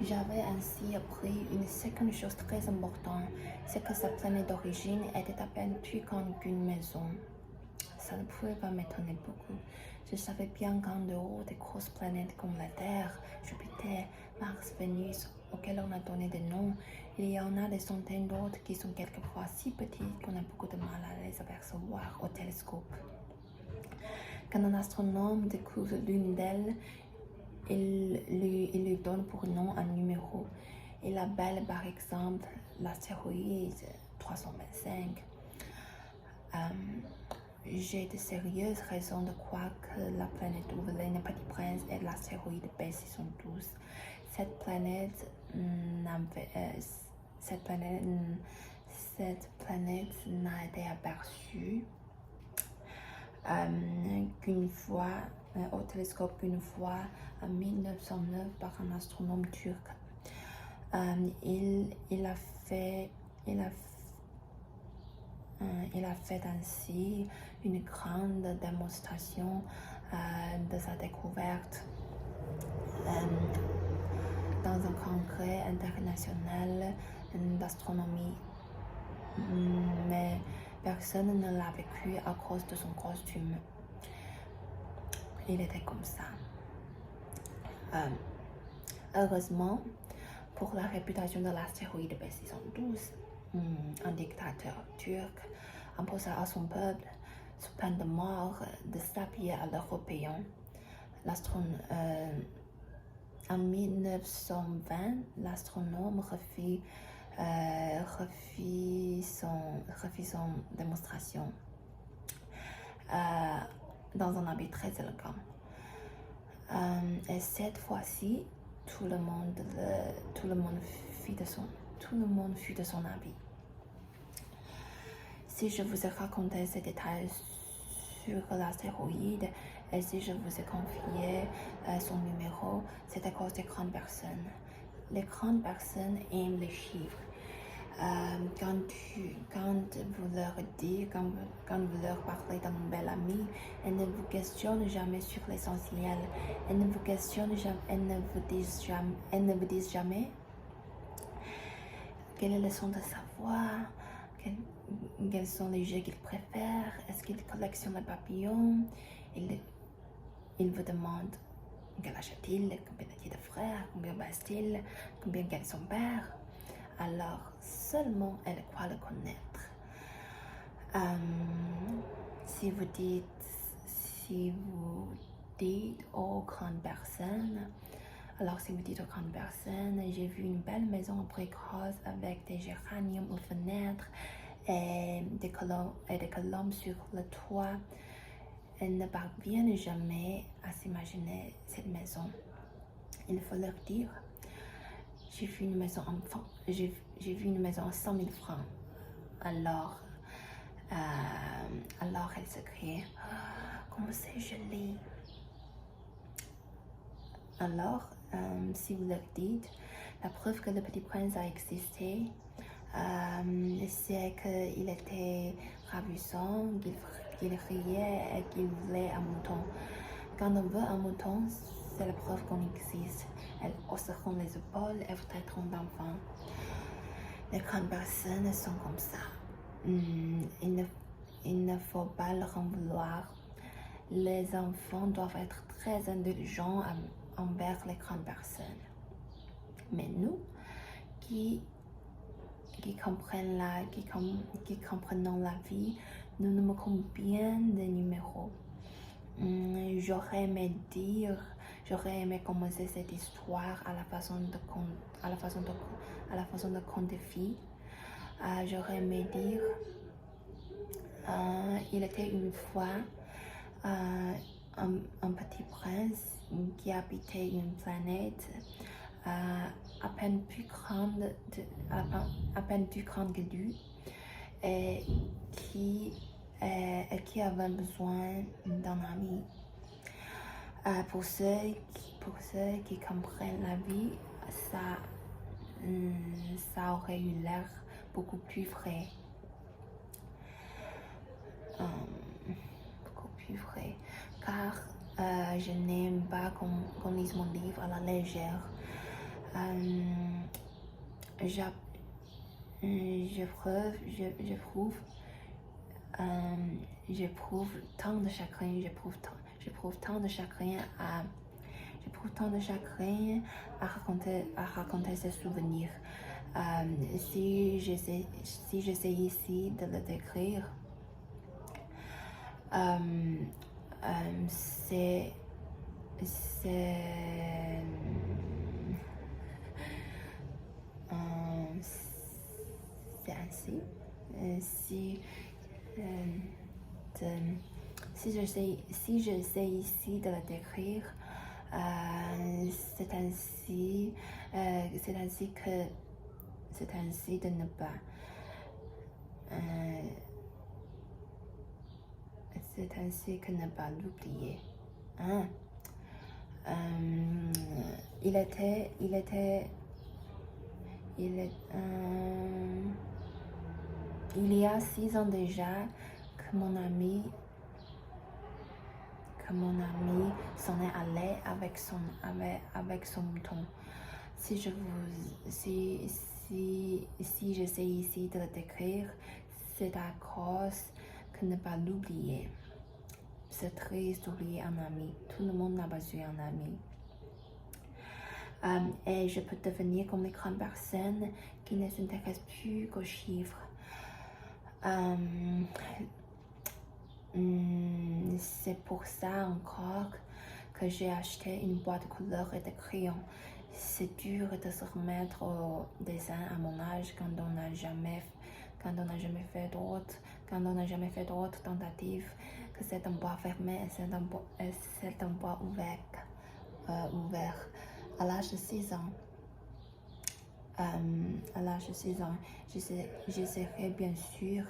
J'avais ainsi appris une seconde chose très importante, c'est que sa planète d'origine était à peine plus grande qu'une maison. Ça ne pouvait pas m'étonner beaucoup. Je savais bien qu'en dehors des grosses planètes comme la Terre, Jupiter, Mars, Vénus, auxquelles on a donné des noms, il y en a des centaines d'autres qui sont quelquefois si petites qu'on a beaucoup de mal à les apercevoir au télescope. Quand un astronome découvre l'une d'elles, il lui donne pour nom un numéro. Il appelle par exemple l'astéroïde 325. J'ai de sérieuses raisons de croire que la planète où vit le Petit Prince est l'astéroïde B612. Cette planète n'a été aperçue qu'une fois au télescope qu'une fois en 1909 par un astronome turc. Il a fait ainsi une grande démonstration de sa découverte dans un congrès international d'astronomie. Mais personne ne l'a vécu à cause de son costume. Il était comme ça. Heureusement, pour la réputation de l'astéroïde B612, un dictateur turc imposa à son peuple, sous peine de mort, de s'habiller à l'européen. En 1920, l'astronome refit son démonstration dans un habit très élégant. Et cette fois-ci, tout le monde fut de son avis. Si je vous ai raconté ces détails sur l'astéroïde et si je vous ai confié son numéro, c'est à cause des grandes personnes. Les grandes personnes aiment les chiffres. Quand vous leur parlez d'un bel ami, elles ne vous questionnent jamais sur l'essentiel. Elles ne vous disent jamais quel est le son de sa voix, quels sont les jeux qu'il préfère, est-ce qu'il collectionne les papillons. Il vous demande quel âge a-t-il, combien a-t-il de frères, combien pèse-t-il, combien gagne son père. Alors seulement elle croit le connaître. Si vous dites aux grandes personnes, j'ai vu une belle maison en briques roses avec des géraniums aux fenêtres et des colombes sur le toit. Elles ne parviennent jamais à s'imaginer cette maison. Il faut leur dire: j'ai vu une maison à 100 000 francs. Alors elle se crie: comme c'est joli. Alors, si vous leur dites, la preuve que le Petit Prince a existé, c'est qu'il était ravissant, qu'il riait et qu'il voulait un mouton. Quand on veut un mouton, c'est la preuve qu'on existe. Elles hausseront les épaules et vous traiteront d'enfants. Les grandes personnes sont comme ça. Il ne faut pas leur en vouloir. Les enfants doivent être très indulgents envers les grandes personnes. Mais nous, qui comprenons la vie, nous nous moquons bien des numéros. J'aurais aimé commencer cette histoire à la façon de conte de filles. J'aurais aimé dire: il était une fois un petit prince qui habitait une planète à peine plus grande que lui et qui avait besoin d'un ami. Pour ceux qui comprennent la vie, ça aurait eu l'air beaucoup plus vrai. Car je n'aime pas qu'on lise mon livre à la légère. J'éprouve tant de chagrin, j'éprouve tant de chagrin à raconter ces souvenirs. Si j'essaie ici de le décrire, c'est ainsi. Si j'essaie ici de le décrire, c'est ainsi de ne pas. C'est ainsi que ne pas l'oublier. Hein? Il y a 6 ans déjà que mon ami s'en est allé avec son mouton. Si j'essaie ici de le décrire, c'est à cause que ne pas l'oublier. C'est triste d'oublier un ami. Tout le monde n'a pas eu un ami. Et je peux devenir comme les grandes personnes qui ne s'intéressent plus qu'aux chiffres. C'est pour ça encore que j'ai acheté une boîte de couleurs et de crayons. C'est dur de se remettre au dessin à mon âge quand on n'a jamais fait d'autres tentatives, que c'est un bois fermé et c'est un bois ouvert. À l'âge de 6 ans, j'essaierai bien sûr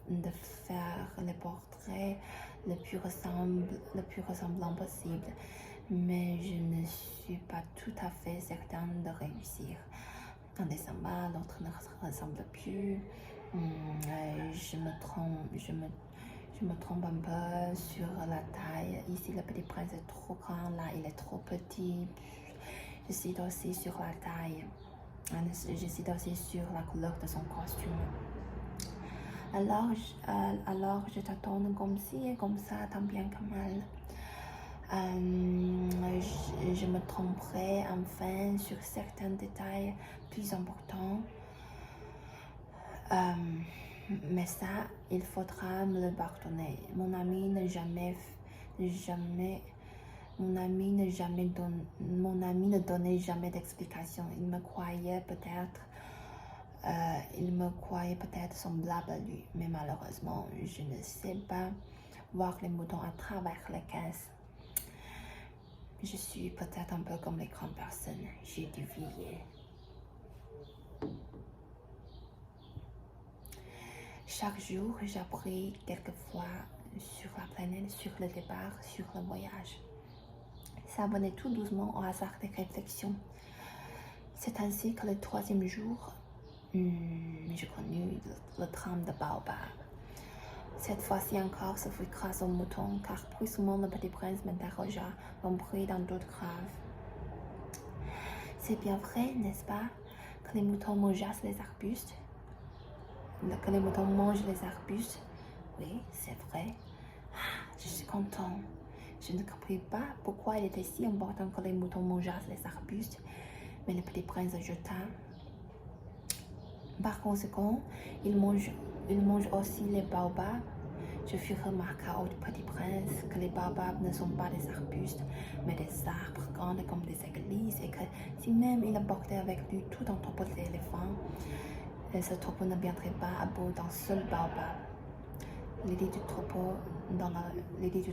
de faire les portraits le plus ressemblant possible, mais je ne suis pas tout à fait certaine de réussir. Un dessin bas, l'autre ne ressemble plus. Je me trompe un peu sur la taille. Ici, le Petit Prince est trop grand, là, il est trop petit. Je cite aussi sur la taille. Je cite aussi sur la couleur de son costume. Alors je tâtonne comme ci et comme ça, tant bien que mal. Je me tromperai enfin sur certains détails plus importants. Mais ça, il faudra me le pardonner. Mon ami ne donnait jamais d'explication. Il me croyait peut-être semblable à lui, mais malheureusement, je ne sais pas voir les moutons à travers les caisses. Je suis peut-être un peu comme les grandes personnes. J'ai dû vieillir. Chaque jour, j'appris quelquefois sur la planète, sur le départ, sur le voyage. Ça venait tout doucement au hasard des réflexions. C'est ainsi que le 3e jour, j'ai connu le drame de Baobab. Cette fois-ci encore, ce fut grâce aux moutons, car brusquement le Petit Prince m'interrogea, compris dans doute grave. C'est bien vrai, n'est-ce pas, que les moutons mangent les arbustes? Oui, c'est vrai. Je suis content. Je ne compris pas pourquoi il était si important que les moutons mangeassent les arbustes, mais le Petit Prince ajouta. Par conséquent, il mange aussi les baobabs. Je fis remarquer au Petit Prince que les baobabs ne sont pas des arbustes, mais des arbres grands comme des églises, et que si même il emportait avec lui tout un troupeau d'éléphants, ce troupeau ne viendrait pas à bout d'un seul baobab. L'idée du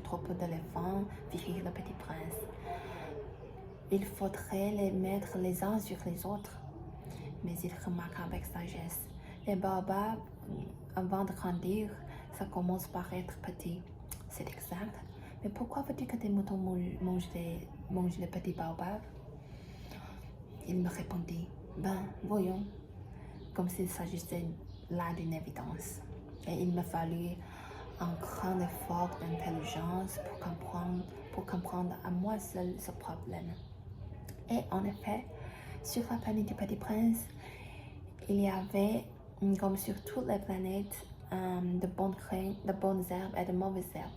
troupeau d'éléphants fit rire le Petit Prince. Il faudrait les mettre les uns sur les autres. Mais il remarqua avec sagesse. Les baobabs, avant de grandir, ça commence par être petit. C'est exact. Mais pourquoi veux-tu que tes moutons mangent les petits baobabs? Il me répondit. Voyons. Comme s'il s'agissait là d'une évidence. Et il me fallut un grand effort d'intelligence pour comprendre à moi seul ce problème. Et en effet, Sur la planète du Petit Prince, il y avait, comme sur toutes les planètes, de bonnes graines, de bonnes herbes et de mauvaises herbes.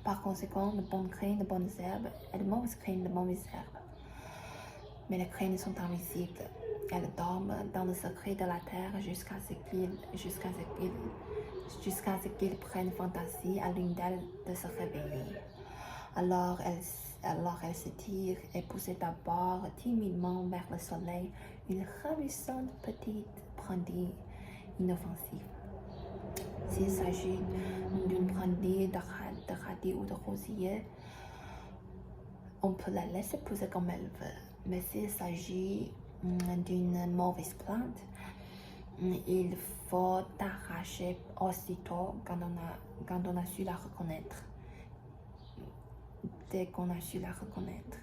Par conséquent, de bonnes graines, de bonnes herbes et de mauvaises graines, de mauvaises herbes. Mais les graines sont invisibles. Elles dorment dans le secret de la terre jusqu'à ce qu'ils prennent fantaisie à l'une d'elles de se réveiller. Alors elle se tire et pousse d'abord timidement vers le soleil une ravissante petite brindille inoffensive. S'il s'agit d'une brindille de radis ou de rosier, on peut la laisser pousser comme elle veut. Mais s'il s'agit d'une mauvaise plante, il faut arracher aussitôt quand on a su la reconnaître. Dès qu'on a su la reconnaître.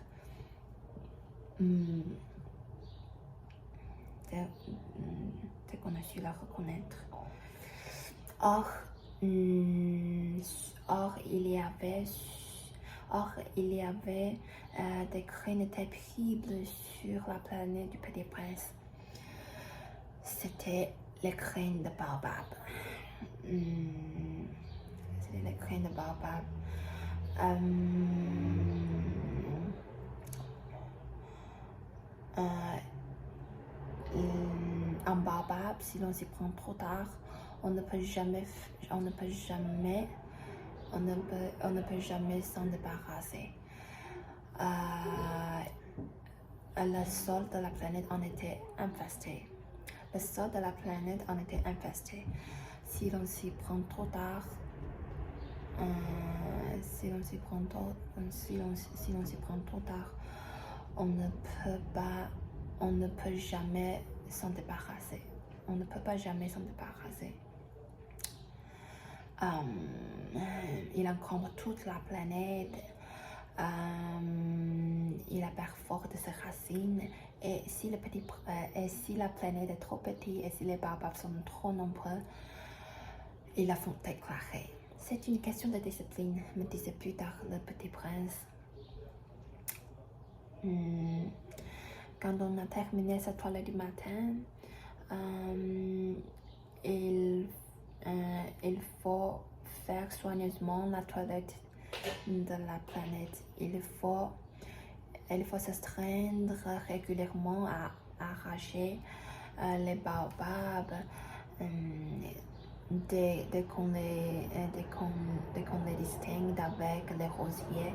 Dès qu'on a su la reconnaître. Or, il y avait des graines terribles sur la planète du Petit Prince. C'était les graines de baobab. C'était les graines de baobab. Un baobab, si l'on s'y prend trop tard, on ne peut jamais s'en débarrasser. Le sol de la planète en était infesté. Si l'on s'y prend trop tard, on ne peut jamais s'en débarrasser. Il encombre toute la planète. Il perfore de ses racines. Et si la planète est trop petite et si les baobabs sont trop nombreux, ils la font éclairer. C'est une question de discipline, me disait plus tard le Petit Prince. Quand on a terminé sa toilette du matin, il faut faire soigneusement la toilette de la planète. Il faut s'astreindre régulièrement à arracher les baobabs dès qu'on les distingue d'avec les rosiers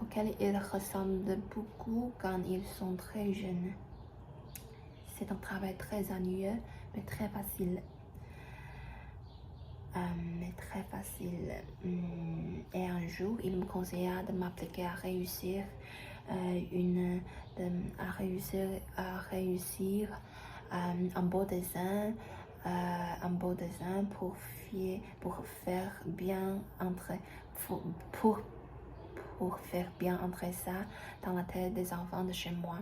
auxquels ils ressemblent beaucoup quand ils sont très jeunes. C'est un travail très ennuyeux, mais très facile. Et un jour, il me conseilla de m'appliquer à réussir un beau dessin pour faire bien entrer ça dans la tête des enfants de chez moi.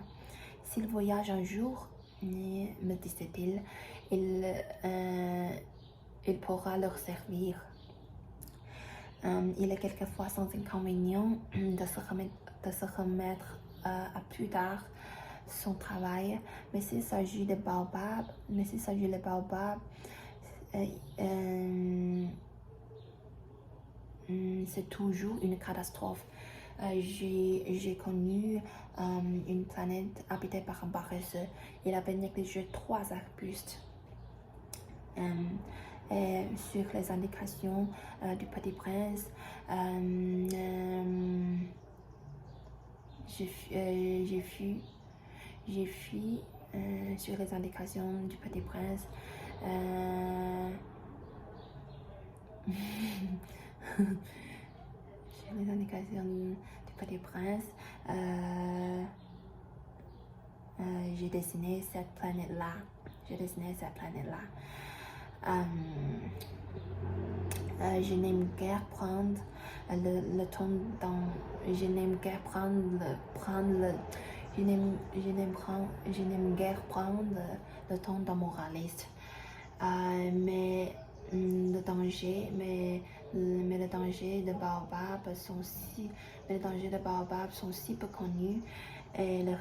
S'ils voyagent un jour, me disait-il, il pourra leur servir. Il est quelquefois sans inconvénient de se remettre à plus tard son travail, mais s'il s'agit de baobab, c'est toujours une catastrophe. J'ai connu une planète habitée par un paresseux. Il avait négligé 3 arbustes. Et sur les indications du Petit Prince, j'ai fui sur les indications du Petit Prince. Sur les indications du Petit Prince, j'ai dessiné cette planète-là. Je n'aime guère prendre le temps dans. Je n'aime guère prendre le ton d'un moraliste. Mais le danger de baobab sont si peu connus et le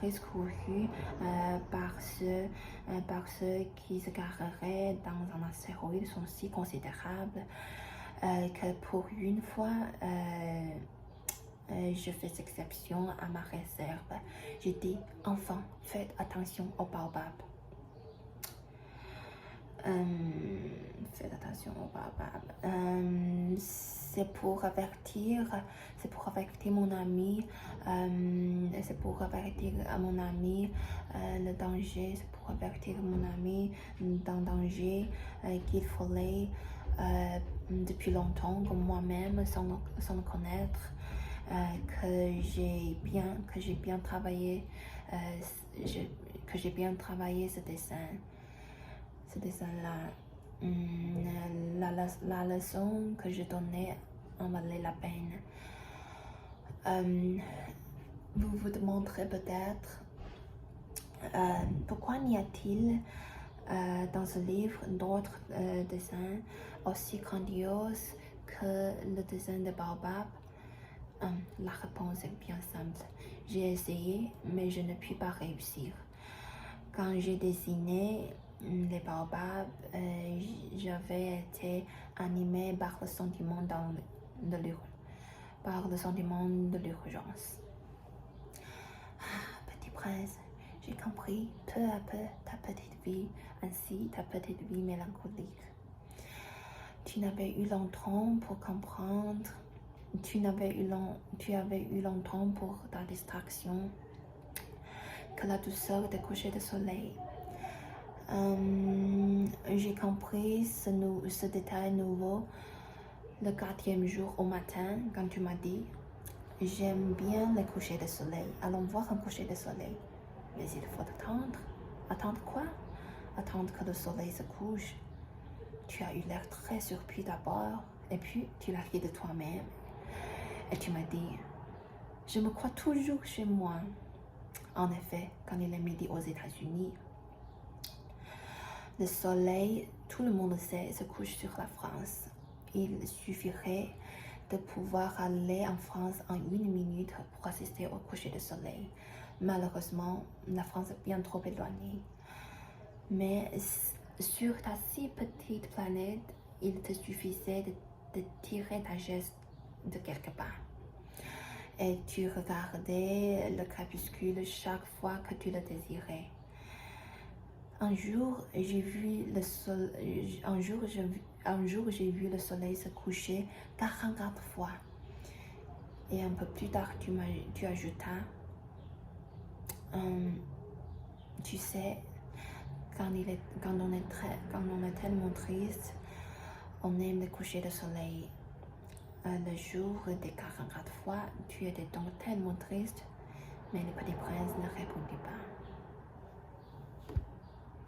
risque couru par ceux qui se gareraient dans un astéroïde sont si considérables que pour une fois, je fais exception à ma réserve. Je dis, enfants, faites attention aux baobabs. Faites attention aux baobabs. C'est pour avertir mon ami, c'est pour avertir à mon ami le danger, c'est pour avertir mon ami d'un danger qu'il fallait depuis longtemps, comme moi-même, sans le connaître, que j'ai bien travaillé, ce dessin. Ce dessin-là, la leçon que je donnais en valait la peine. Vous vous demanderez peut-être pourquoi n'y a-t-il dans ce livre d'autres dessins aussi grandioses que le dessin de Baobab? La réponse est bien simple. J'ai essayé, mais je ne puis pas réussir. Quand j'ai dessiné les baobabs, j'avais été animée par le sentiment de l'urgence. Petit prince, j'ai compris peu à peu ta petite vie, ainsi ta petite vie mélancolique. Tu avais eu longtemps pour comprendre, tu avais eu longtemps pour ta distraction, que la douceur des couchers de soleil. J'ai compris ce détail nouveau le 4e jour au matin quand tu m'as dit j'aime bien les couchers de soleil, allons voir un coucher de soleil. Mais il faut attendre. Attendre quoi? Attendre que le soleil se couche. Tu as eu l'air très surpris d'abord et puis tu l'as ri de toi-même et tu m'as dit je me crois toujours chez moi. En effet, quand il est midi aux États-Unis, le soleil, tout le monde sait, se couche sur la France. Il suffirait de pouvoir aller en France en 1 minute pour assister au coucher de soleil. Malheureusement, la France est bien trop éloignée. Mais sur ta si petite planète, il te suffisait de tirer ta geste de quelque part. Et tu regardais le crépuscule chaque fois que tu le désirais. Un jour, j'ai vu le soleil se coucher 44 fois. Et un peu plus tard, tu ajoutas, tu sais, quand on est tellement triste, on aime le coucher de soleil. Le jour des 44 fois, tu étais donc tellement triste, mais le petit prince ne répondit pas.